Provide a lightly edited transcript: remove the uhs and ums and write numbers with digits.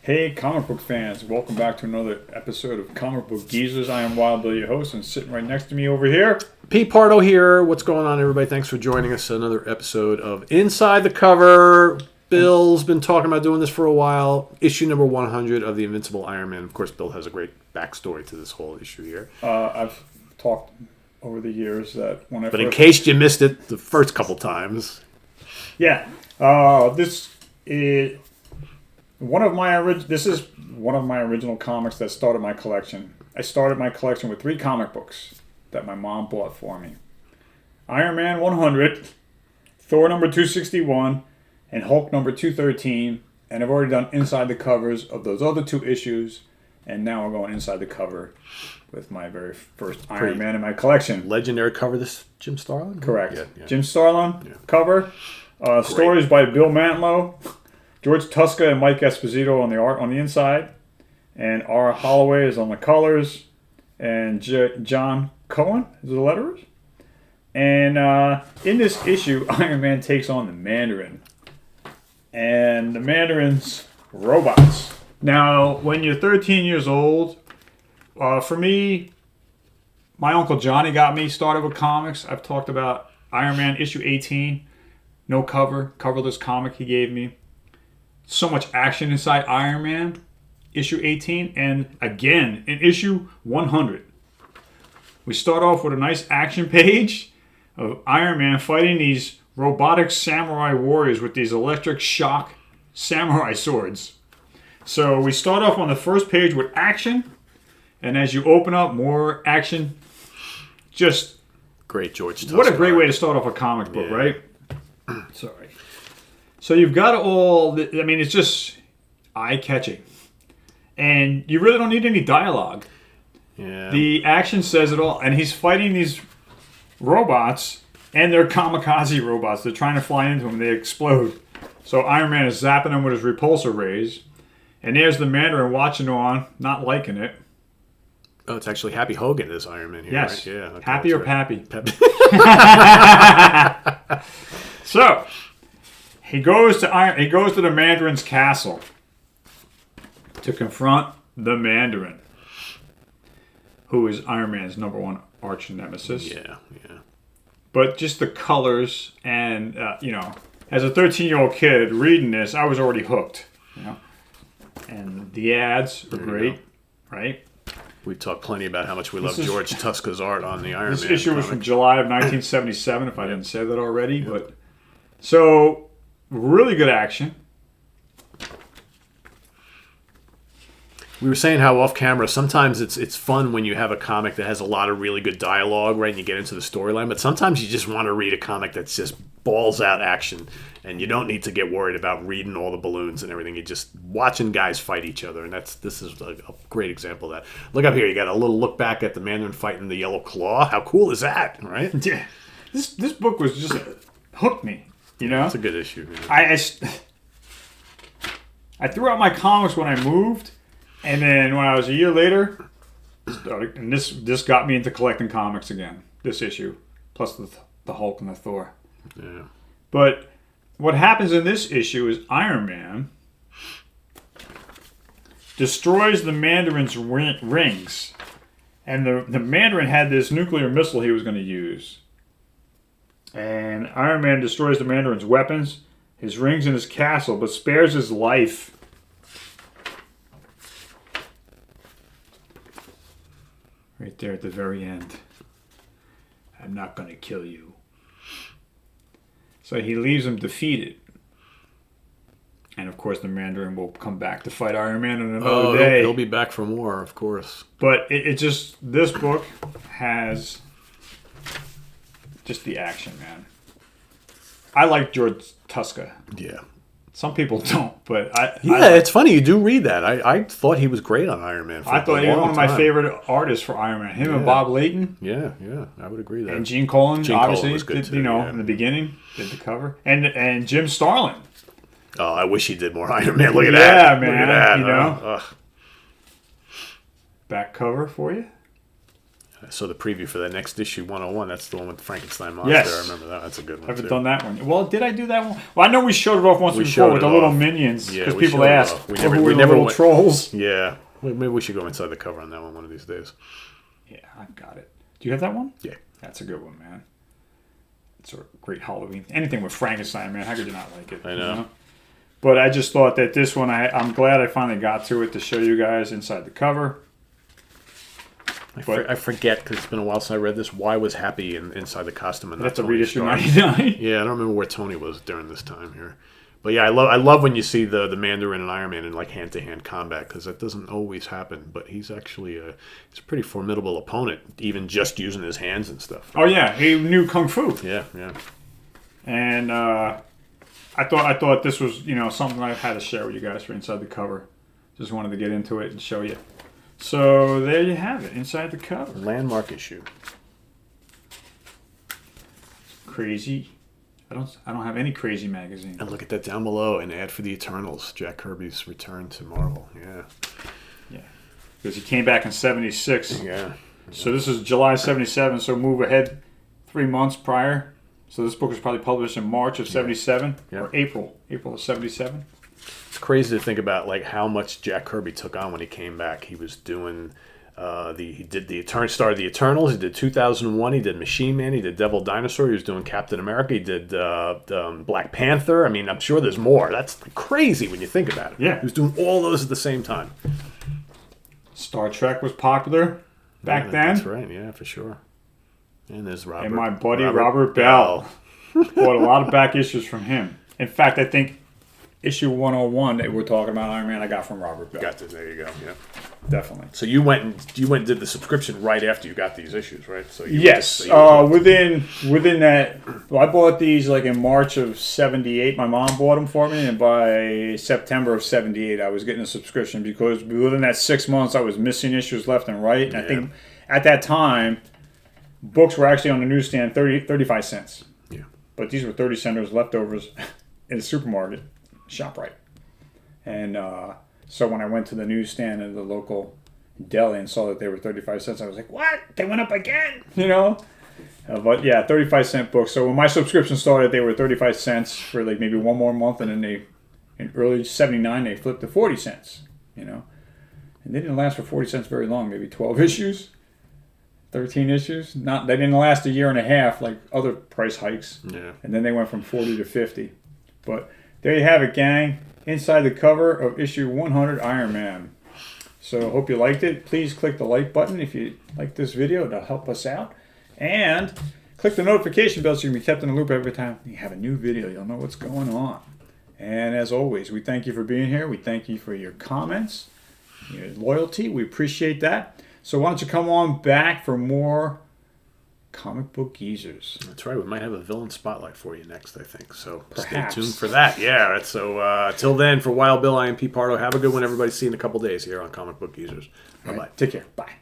Hey, comic book fans, welcome back to another episode of Comic Book Geezers. I am Wild Bill, your host, and sitting right next to me over here, Pete Pardo here. What's going on, everybody? Thanks for joining us. Another episode of Inside the Cover. Bill's been talking about doing this for a while. Issue number 100 of the Invincible Iron Man. Of course, Bill has a great backstory to this whole issue here. I've talked over the years that when I But in case you missed it the first couple times. Yeah. This is one of my original comics that started my collection. I started my collection with 3 comic books that my mom bought for me. Iron Man 100, Thor number 261, and Hulk number 213. And I've already done inside the covers of those other 2 issues. And now we're going inside the cover with my very first Iron Man in my collection. Legendary cover, this Jim Starlin? Correct. Yeah. Jim Starlin cover. Stories by Bill Mantlo, George Tuska and Mike Esposito on the art on the inside, and R. Holloway is on the colors, and John Cohen is the letterers. And in this issue, Iron Man takes on the Mandarin, and the Mandarin's robots. Now, when you're 13 years old, for me, my Uncle Johnny got me started with comics. I've talked about Iron Man issue 18, no coverless comic he gave me. So much action inside Iron Man, issue 18, and again in issue 100. We start off with a nice action page of Iron Man fighting these robotic samurai warriors with these electric shock samurai swords. So we start off on the first page with action, and as you open up, more action. Just great George Tuska. What a great way to start off a comic book, right? Sorry. So you've got it's just eye-catching. And you really don't need any dialogue. Yeah. The action says it all. And he's fighting these robots, and they're kamikaze robots. They're trying to fly into him, and they explode. So Iron Man is zapping them with his repulsor rays. And there's the Mandarin watching on, not liking it. Oh, it's actually Happy Hogan is Iron Man here, yes. right? Yeah. Okay, Happy or right. Pappy? So he goes to the Mandarin's castle to confront the Mandarin, who is Iron Man's number 1 arch nemesis. Yeah. But just the colors and as a 13-year-old kid reading this, I was already hooked. And the ads are great, right? We talked plenty about how much we love George Tuska's art on the Iron Man. This issue comic was from July of 1977, if I didn't say that already. But so, really good action. We were saying how off camera, sometimes it's fun when you have a comic that has a lot of really good dialogue, right? And you get into the storyline. But sometimes you just want to read a comic that's just balls out action. And you don't need to get worried about reading all the balloons and everything. You're just watching guys fight each other. And this is a great example of that. Look up here. You got a little look back at the Mandarin fighting the Yellow Claw. How cool is that, right? Yeah. This book was just hooked me, It's a good issue. I threw out my comics when I moved. And then when I was a year later, and this got me into collecting comics again. This issue, plus the Hulk and the Thor. Yeah. But what happens in this issue is Iron Man destroys the Mandarin's rings, and the Mandarin had this nuclear missile he was going to use. And Iron Man destroys the Mandarin's weapons, his rings, and his castle, but spares his life. Right there at the very end. I'm not going to kill you. So he leaves him defeated. And of course the Mandarin will come back to fight Iron Man in another day. He'll be back for more, of course. But this book has just the action, man. I like George Tuska. Yeah. Some people don't, but it's funny you do read that. I thought he was great on Iron Man. I thought he was one of my favorite artists for Iron Man. Him and Bob Layton. Yeah, I would agree there. And Gene Colan, obviously, was good too, in the beginning, did the cover, and Jim Starlin. Oh, I wish he did more Iron Man. Look at that. Yeah, man. Look at that. Back cover for you. I saw the preview for the next issue 101. That's the one with the Frankenstein monster. Yes. I remember that. That's a good one. I haven't too. done that one. Well, did I do that one? Well, I know we showed it off once before showed with it the little off. minions. Yeah, Because we people showed it asked, off. We who never- were we the never little went- trolls? Yeah. Maybe we should go inside the cover on that one of these days. Yeah, I've got it. Do you have that one? Yeah. That's a good one, man. It's a great Halloween. Anything with Frankenstein, man. How could you not like it? I know. But I just thought that this one, I'm glad I finally got to it to show you guys inside the cover. I forget because it's been a while since I read this. Why was Happy inside the costume and not That's a Tony read issue Stark? 99. Yeah, I don't remember where Tony was during this time here. But yeah, I love when you see the Mandarin and Iron Man in like hand-to-hand combat because that doesn't always happen. But he's actually he's a pretty formidable opponent, even just using his hands and stuff. Oh yeah, he knew kung fu. Yeah. And I thought this was something I had to share with you guys for inside the cover. Just wanted to get into it and show you. So there you have it, inside the cover. Landmark issue. Crazy. I don't have any crazy magazine. And look at that down below, an ad for the Eternals, Jack Kirby's return to Marvel. Yeah. Because he came back in '76. Yeah. So this is July '77. So move ahead 3 months prior. So this book was probably published in March of '77 or April of '77. It's crazy to think about like how much Jack Kirby took on when he came back. He was doing started the Eternals. He did 2001. He did Machine Man. He did Devil Dinosaur. He was doing Captain America. He did Black Panther. I mean, I'm sure there's more. That's crazy when you think about it. Yeah. He was doing all those at the same time. Star Trek was popular back then. That's right. Yeah, for sure. And there's Robert. And my buddy Robert Bell. Bought a lot of back issues from him. In fact, I think issue 101 that we're talking about Iron Man I got from Robert Bell. Got this. There you go. Yeah. Definitely. So you went and did the subscription right after you got these issues, right? So yes. Within that, I bought these like in March of '78. My mom bought them for me, and by September of '78, I was getting a subscription because within that 6 months, I was missing issues left and right. And I think at that time, books were actually on the newsstand 35 cents. Yeah. But these were 30 centers leftovers in the supermarket, ShopRite. And so when I went to the newsstand at the local deli and saw that they were 35 cents, I was like, what? They went up again? But yeah, 35-cent books. So when my subscription started, they were 35 cents for like maybe one more month. And then in early '79, they flipped to 40 cents, And they didn't last for 40 cents very long, maybe 12 issues. 13 issues. They didn't last a year and a half like other price hikes. Yeah. And then they went from 40 to 50. But there you have it, gang. Inside the cover of issue 100 Iron Man. So hope you liked it. Please click the like button if you like this video to help us out. And click the notification bell so you can be kept in the loop every time you have a new video. You'll know what's going on. And as always, we thank you for being here. We thank you for your comments, your loyalty. We appreciate that. So why don't you come on back for more Comic Book Geezers. That's right. We might have a villain spotlight for you next, I think. So Perhaps. Stay tuned for that. Yeah. So till then, for Wild Bill, I am P. Pardo. Have a good one, everybody. See you in a couple days here on Comic Book Geezers. Bye-bye. Take care. Bye.